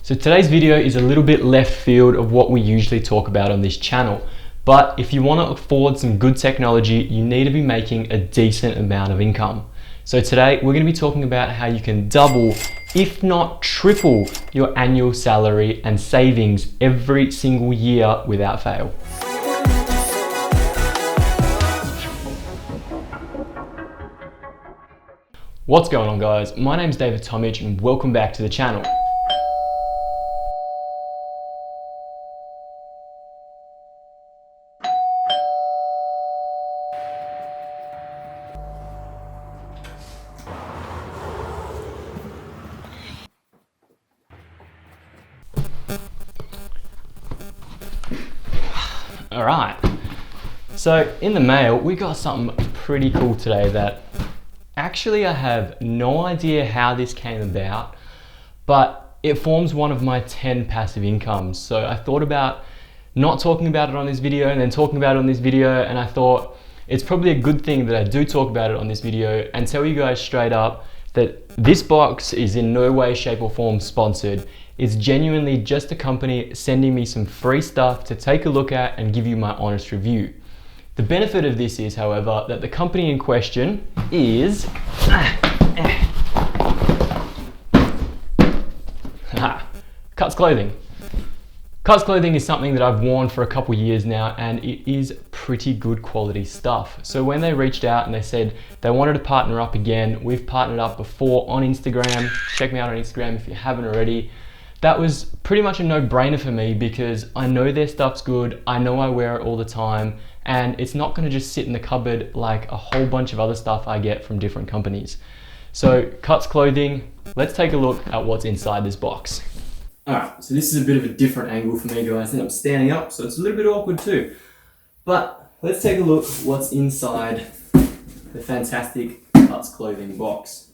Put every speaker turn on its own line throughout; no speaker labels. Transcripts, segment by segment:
So today's video is a little bit left field of what we usually talk about on this channel. But if you want to afford some good technology, you need to be making a decent amount of income. So today we're going to be talking about how you can double, if not triple, your annual salary and savings every single year without fail. What's going on, guys? My name's David Tomic and welcome back to the channel. All right, so in the mail, we got something pretty cool today that actually I have no idea how this came about, but it forms one of my 10 passive incomes. So I thought about not talking about it on this video and then talking about it on this video, and I thought it's probably a good thing that I do talk about it on this video and tell you guys straight up that this box is in no way, shape or form sponsored. It's genuinely just a company sending me some free stuff to take a look at and give you my honest review. The benefit of this is, however, that the company in question is Cuts Clothing. Cuts Clothing is something that I've worn for a couple years now, and it is pretty good quality stuff. So when they reached out and they said they wanted to partner up again, we've partnered up before on Instagram. Check me out on Instagram if you haven't already. That was pretty much a no-brainer for me because I know their stuff's good, I know I wear it all the time, and it's not gonna just sit in the cupboard like a whole bunch of other stuff I get from different companies. So Cuts Clothing, let's take a look at what's inside this box. All right, so this is a bit of a different angle for me, guys, and I'm standing up, so it's a little bit awkward too. But let's take a look what's inside the fantastic Cuts Clothing box.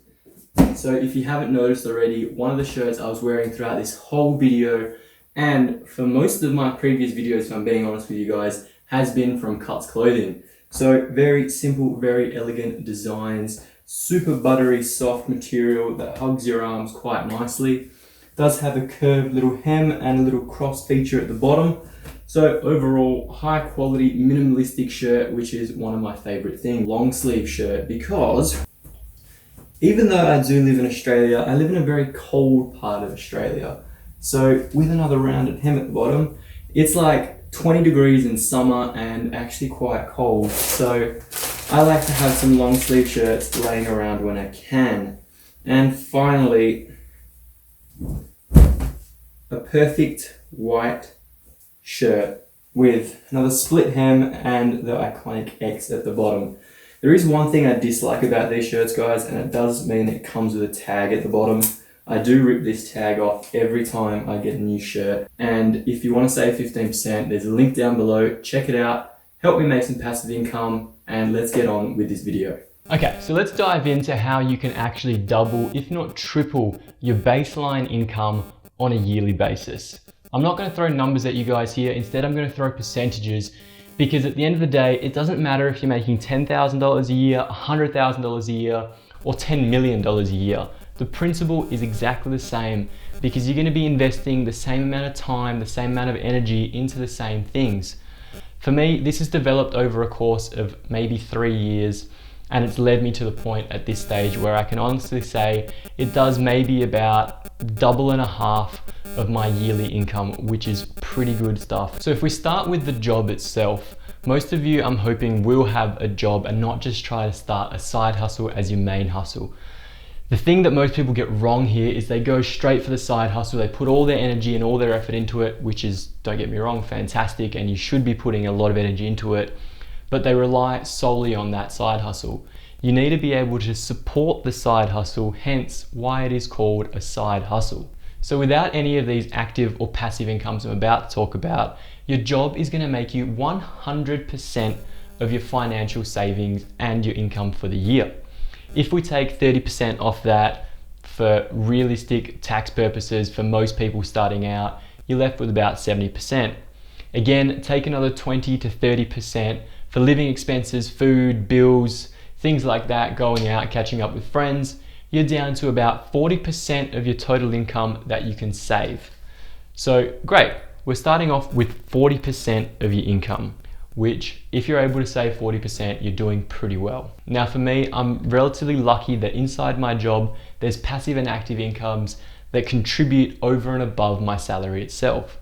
So if you haven't noticed already, one of the shirts I was wearing throughout this whole video, and for most of my previous videos, if I'm being honest with you guys, has been from Cuts Clothing. So very simple, very elegant designs, super buttery, soft material that hugs your arms quite nicely. Does have a curved little hem and a little cross feature at the bottom. So overall, high quality, minimalistic shirt, which is one of my favorite things. Long sleeve shirt, because even though I do live in Australia, I live in a very cold part of Australia. So with another rounded hem at the bottom, it's like 20 degrees in summer and actually quite cold. So I like to have some long sleeve shirts laying around when I can. And finally, a perfect white shirt with another split hem and the iconic X at the bottom. There is one thing I dislike about these shirts, guys, and it does mean it comes with a tag at the bottom. I do rip this tag off every time I get a new shirt. And if you want to save 15%, there's a link down below. Check it out. Help me make some passive income, and let's get on with this video. Okay, so let's dive into how you can actually double, if not triple, your baseline income on a yearly basis. I'm not going to throw numbers at you guys here. Instead, I'm going to throw percentages, because at the end of the day, it doesn't matter if you're making $10,000 a year, $100,000 a year, or $10 million a year. The principle is exactly the same, because you're going to be investing the same amount of time, the same amount of energy into the same things. For me, this has developed over a course of maybe 3 years, and it's led me to the point at this stage where I can honestly say it does maybe about double and a half of my yearly income, which is pretty good stuff. So if we start with the job itself, most of you, I'm hoping, will have a job and not just try to start a side hustle as your main hustle. The thing that most people get wrong here is they go straight for the side hustle. They put all their energy and all their effort into it, which is, don't get me wrong, fantastic, and you should be putting a lot of energy into it, but they rely solely on that side hustle. You need to be able to support the side hustle, hence why it is called a side hustle. So without any of these active or passive incomes I'm about to talk about, your job is going to make you 100% of your financial savings and your income for the year. If we take 30% off that for realistic tax purposes for most people starting out, you're left with about 70%. Again, take another 20 to 30% for living expenses, food, bills, things like that, going out, catching up with friends. You're down to about 40% of your total income that you can save. So great, we're starting off with 40% of your income, which if you're able to save 40%, you're doing pretty well. Now for me, I'm relatively lucky that inside my job, there's passive and active incomes that contribute over and above my salary itself.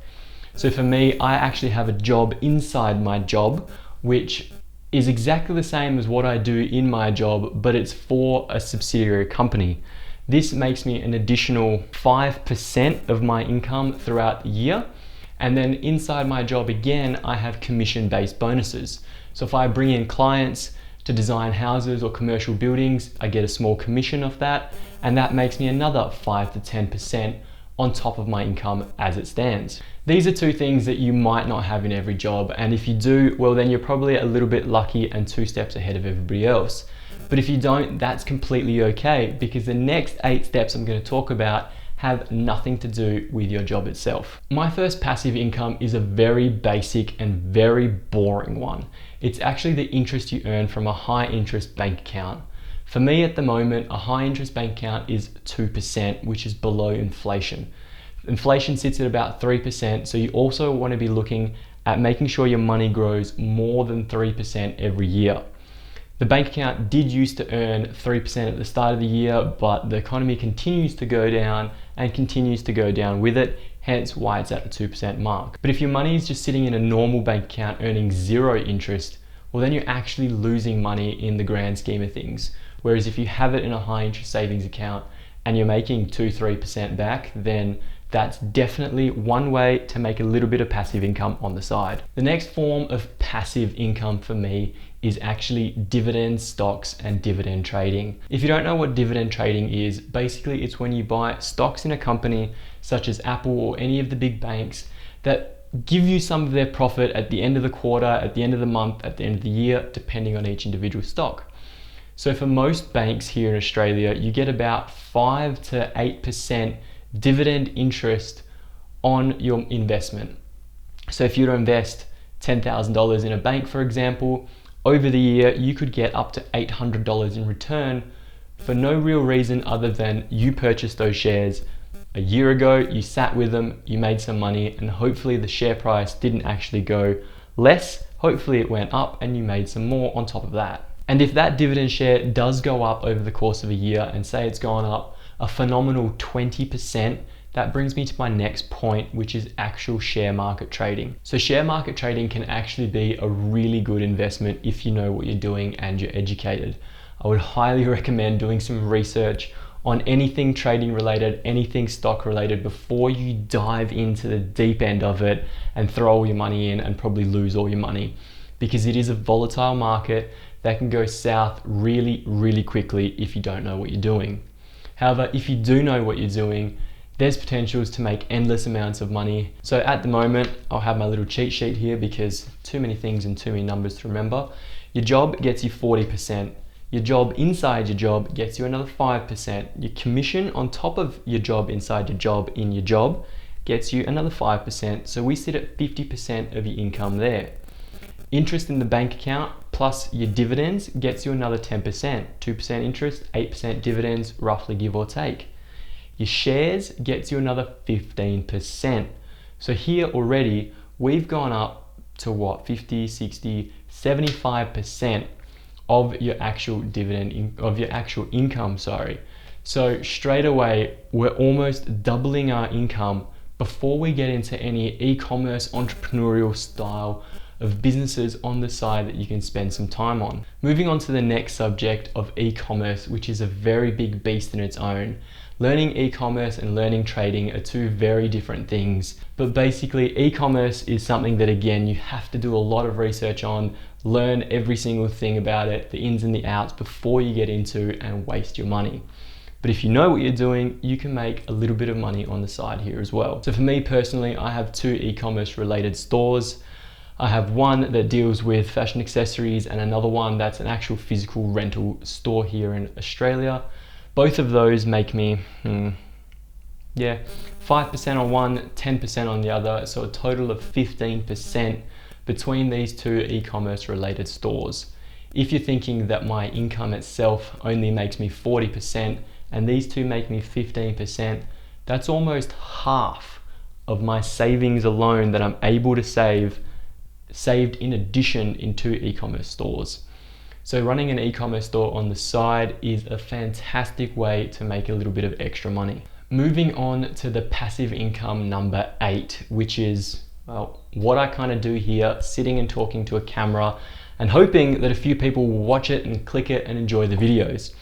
So for me, I actually have a job inside my job, which is exactly the same as what I do in my job, but it's for a subsidiary company. This makes me an additional 5% of my income throughout the year. And then inside my job again, I have commission-based bonuses. So if I bring in clients to design houses or commercial buildings, I get a small commission off that, and that makes me another 5 to 10% on top of my income as it stands. These are two things that you might not have in every job, and if you do, well then you're probably a little bit lucky and 2 steps ahead of everybody else. But if you don't, that's completely okay, because the next 8 steps I'm going to talk about have nothing to do with your job itself. My first passive income is a very basic and very boring one. It's actually the interest you earn from a high interest bank account. For me at the moment, a high interest bank account is 2%, which is below inflation. Inflation sits at about 3%, so you also want to be looking at making sure your money grows more than 3% every year. The bank account did used to earn 3% at the start of the year, but the economy continues to go down and continues to go down with it, hence why it's at the 2% mark. But if your money is just sitting in a normal bank account earning 0 interest, well then you're actually losing money in the grand scheme of things. Whereas if you have it in a high interest savings account and you're making 2-3% back, then that's definitely one way to make a little bit of passive income on the side. The next form of passive income for me is actually dividend stocks and dividend trading. If you don't know what dividend trading is, basically it's when you buy stocks in a company such as Apple or any of the big banks that give you some of their profit at the end of the quarter, at the end of the month, at the end of the year, depending on each individual stock. So for most banks here in Australia, you get about 5 to 8% dividend interest on your investment. So if you were to invest $10,000 in a bank, for example, over the year, you could get up to $800 in return for no real reason other than you purchased those shares a year ago, you sat with them, you made some money, and hopefully the share price didn't actually go less. Hopefully it went up and you made some more on top of that. And if that dividend share does go up over the course of a year, and say it's gone up a phenomenal 20%, that brings me to my next point, which is actual share market trading. So share market trading can actually be a really good investment if you know what you're doing and you're educated. I would highly recommend doing some research on anything trading related, anything stock related before you dive into the deep end of it and throw all your money in and probably lose all your money, because it is a volatile market that can go south really, really quickly if you don't know what you're doing. However, if you do know what you're doing, there's potentials to make endless amounts of money. So at the moment, I'll have my little cheat sheet here because too many things and too many numbers to remember. Your job gets you 40%. Your job inside your job gets you another 5%. Your commission on top of your job inside your job in your job gets you another 5%. So we sit at 50% of your income there. Interest in the bank account plus your dividends gets you another 10%. 2% interest, 8% dividends, roughly give or take. Your shares gets you another 15%. So here already, we've gone up to what, 50, 60, 75% of your actual of your actual income, sorry. So straight away, we're almost doubling our income before we get into any e-commerce entrepreneurial style of businesses on the side that you can spend some time on. Moving on to the next subject of e-commerce, which is a very big beast in its own. Learning e-commerce and learning trading are two very different things, but basically e-commerce is something that, again, you have to do a lot of research on, learn every single thing about it, the ins and the outs, before you get into and waste your money. But if you know what you're doing, you can make a little bit of money on the side here as well. So for me personally, I have 2 e-commerce related stores. I have one that deals with fashion accessories and another one that's an actual physical rental store here in Australia. Both of those make me, 5% on one, 10% on the other, so a total of 15% between these 2 e-commerce related stores. If you're thinking that my income itself only makes me 40% and these 2 make me 15%, that's almost half of my savings alone that I'm able to saved in addition into e-commerce stores. So running an e-commerce store on the side is a fantastic way to make a little bit of extra money. Moving on to the passive income number 8, which is, well, what I kind of do here, sitting and talking to a camera and hoping that a few people will watch it and click it and enjoy the videos.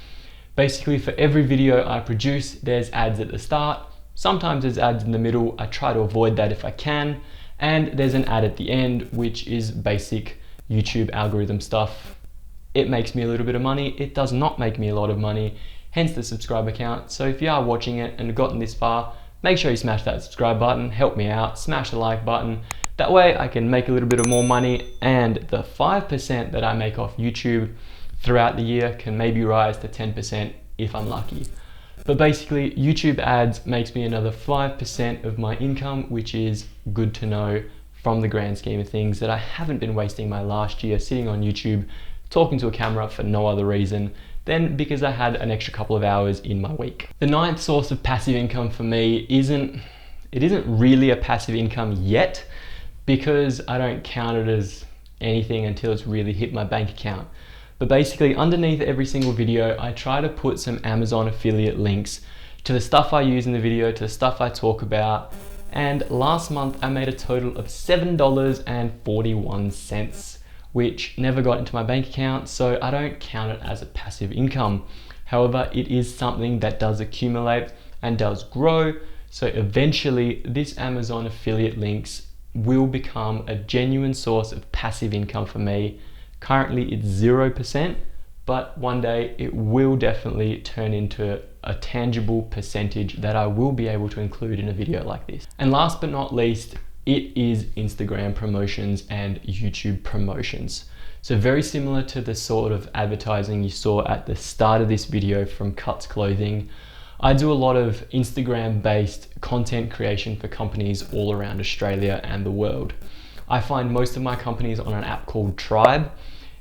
Basically, for every video I produce, there's ads at the start. Sometimes there's ads in the middle. I try to avoid that if I can. And there's an ad at the end, which is basic YouTube algorithm stuff. It makes me a little bit of money. It does not make me a lot of money, hence the subscriber count. So if you are watching it and have gotten this far, make sure you smash that subscribe button, help me out, smash the like button. That way I can make a little bit of more money, and the 5% that I make off YouTube throughout the year can maybe rise to 10% if I'm lucky. But basically, YouTube ads makes me another 5% of my income, which is good to know from the grand scheme of things, that I haven't been wasting my last year sitting on YouTube talking to a camera for no other reason than because I had an extra couple of hours in my week. The 9th source of passive income for me isn't really a passive income yet, because I don't count it as anything until it's really hit my bank account. But basically, underneath every single video, I try to put some Amazon affiliate links to the stuff I use in the video, to the stuff I talk about. And last month I made a total of $7.41, which never got into my bank account, so I don't count it as a passive income. However, it is something that does accumulate and does grow. So eventually this Amazon affiliate links will become a genuine source of passive income for me. Currently it's 0%, but one day it will definitely turn into a tangible percentage that I will be able to include in a video like this. And last but not least, it is Instagram promotions and YouTube promotions. So very similar to the sort of advertising you saw at the start of this video from Cuts Clothing, I do a lot of Instagram-based content creation for companies all around Australia and the world. I find most of my companies on an app called Tribe.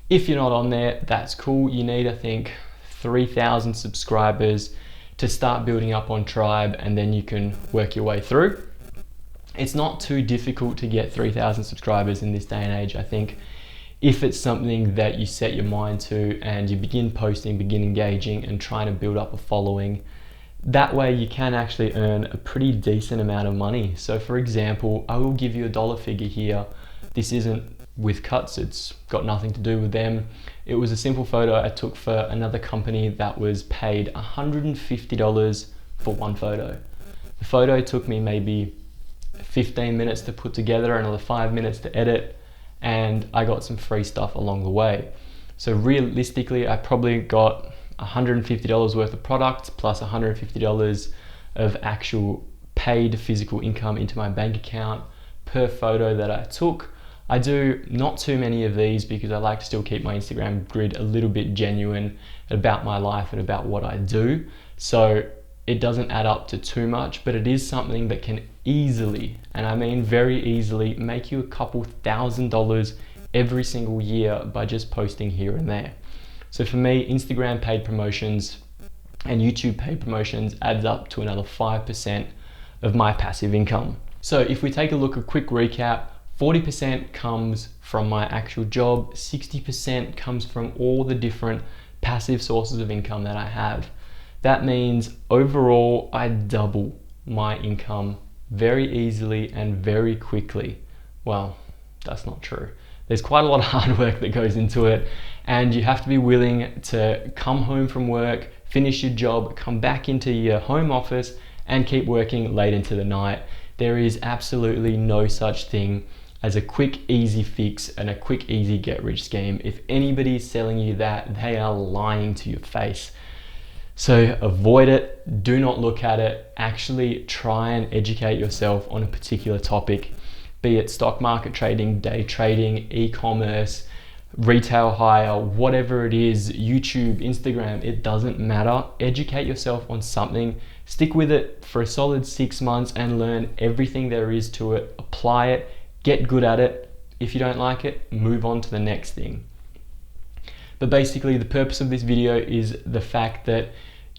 If you're not on there, that's cool. You need, I think, 3,000 subscribers to start building up on Tribe, and then you can work your way through. It's not too difficult to get 3,000 subscribers in this day and age, I think, if it's something that you set your mind to and you begin posting, begin engaging and trying to build up a following. That way you can actually earn a pretty decent amount of money. So for example, I will give you a dollar figure here. This isn't with Cuts, it's got nothing to do with them. It was a simple photo I took for another company that was paid $150 for one photo. The photo took me maybe 15 minutes to put together, another 5 minutes to edit, and I got some free stuff along the way. So realistically, I probably got $150 worth of products plus $150 of actual paid physical income into my bank account per photo that I took. I do not too many of these because I like to still keep my Instagram grid a little bit genuine about my life and about what I do. So it doesn't add up to too much, but it is something that can easily, and I mean very easily, make you a couple $1,000s every single year by just posting here and there. So for me, Instagram paid promotions and YouTube paid promotions adds up to another 5% of my passive income. So if we take a look, a quick recap, 40% comes from my actual job, 60% comes from all the different passive sources of income that I have. That means overall, I double my income very easily and very quickly. Well, that's not true. There's quite a lot of hard work that goes into it, and you have to be willing to come home from work, finish your job, come back into your home office and keep working late into the night. There is absolutely no such thing as a quick, easy fix and a quick, easy get rich scheme. If anybody's selling you that, they are lying to your face. So avoid it, do not look at it, actually try and educate yourself on a particular topic, be it stock market trading, day trading, e-commerce, retail hire, whatever it is, YouTube, Instagram, it doesn't matter. Educate yourself on something, stick with it for a solid 6 months and learn everything there is to it, apply it, get good at it. If you don't like it, move on to the next thing. But basically the purpose of this video is the fact that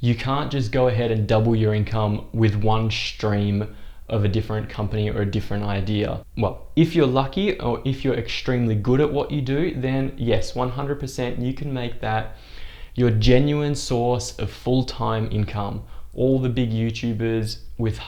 you can't just go ahead and double your income with one stream
of a different company or a different idea. Well, if you're lucky or if you're extremely good at what you do, then yes, 100% you can make that your genuine source of full-time income. All the big YouTubers with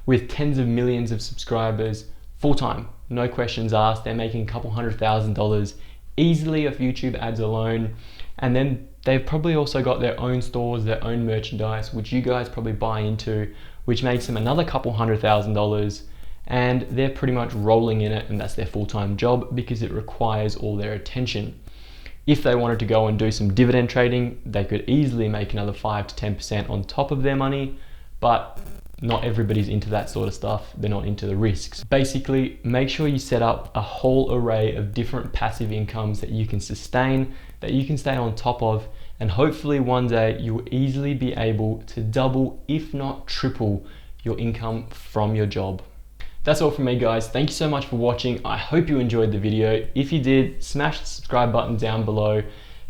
with tens of millions of subscribers, full-time, no questions asked. They're making a couple $100,000 easily off YouTube ads alone. And then they've probably also got their own stores, their own merchandise, which you guys probably buy into, which makes them another couple $100,000. And they're pretty much rolling in it, and that's their full-time job because it requires all their attention. If they wanted to go and do some dividend trading, they could easily make another 5 to 10% on top of their money, but not everybody's into that sort of stuff. They're not into the risks. Basically, make sure you set up a whole array of different passive incomes that you can sustain, that you can stay on top of, and hopefully one day you will easily be able to double, if not triple, your income from your job. That's all from me, guys. Thank you so much for watching. I hope you enjoyed the video. If you did, smash the subscribe button down below,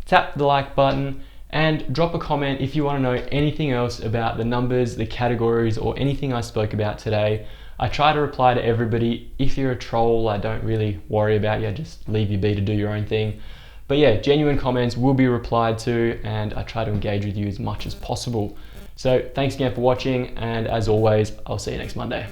tap the like button, and drop a comment if you want to know anything else about the numbers, the categories, or anything I spoke about today. I try to reply to everybody. If you're a troll, I don't really worry about you. Just leave you be to do your own thing. But yeah, genuine comments will be replied to, and I try to engage with you as much as possible. So thanks again for watching, and as always, I'll see you next Monday.